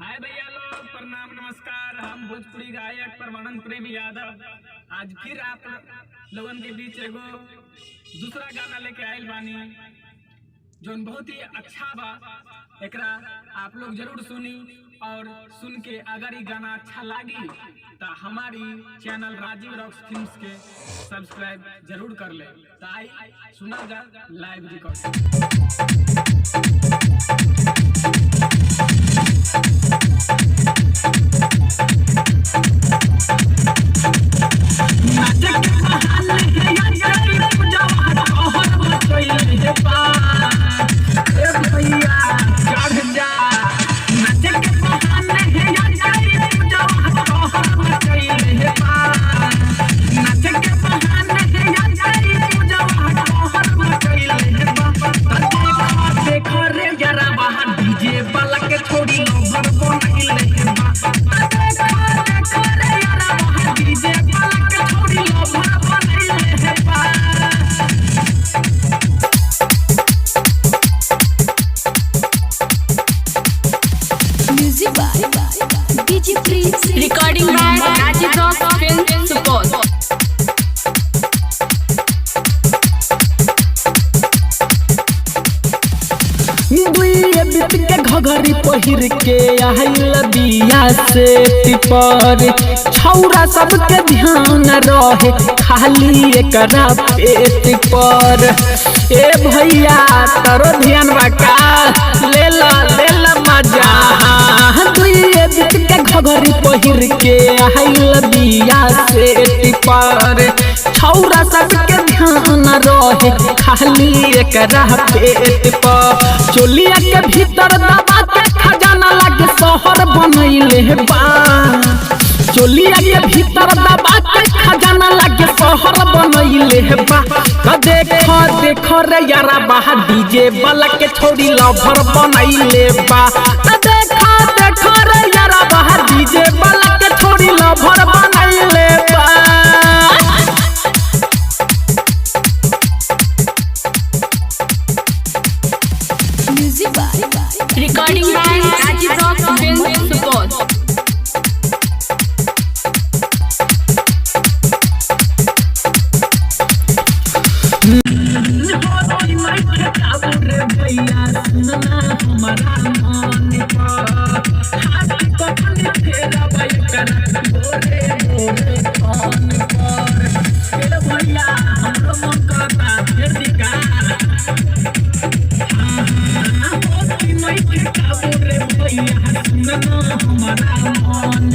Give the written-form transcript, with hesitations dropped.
हाय भैया लोग, प्रणाम नमस्कार। हम भोजपुरी गायक परमानंद प्रेमी यादव आज फिर आप लोगन के बीच एगो दूसरा गाना लेके आयल बानी जोन बहुत ही अच्छा बा। एकरा आप लोग जरूर सुनी और सुन के अगर ये गाना अच्छा लगी तो हमारी चैनल राजीव रॉक्स फिल्म्स के सब्सक्राइब जरूर कर ले। तो आई सुना जा live record. Recording by Rajiv Rocks Films Support। के घघरी पहिर के आइल बिया से टिपर छौरा सबके ध्यान रहे खाली एकरा पेट पर। ए भैया तोरो ध्यान बका ले ला मजा। के घघरी पहिर के आइल बिया से टिपर छौरा सबके ध्यान रहे खाली एकरा पेट पर। चोलिया के भीतर दबा के खजाना लागे शहर बनैले बा। चोलिया के भीतर दबा के खजाना लागे शहर बनैले बा। देख रे यारा बा डीजे वाला के छोड़ी लवर बनैले बा। देख रे यारा बा डीजे वाला के छोड़ी लवर बनैले बा। Recording by Rajiv Rocks Films Support। हमारा मन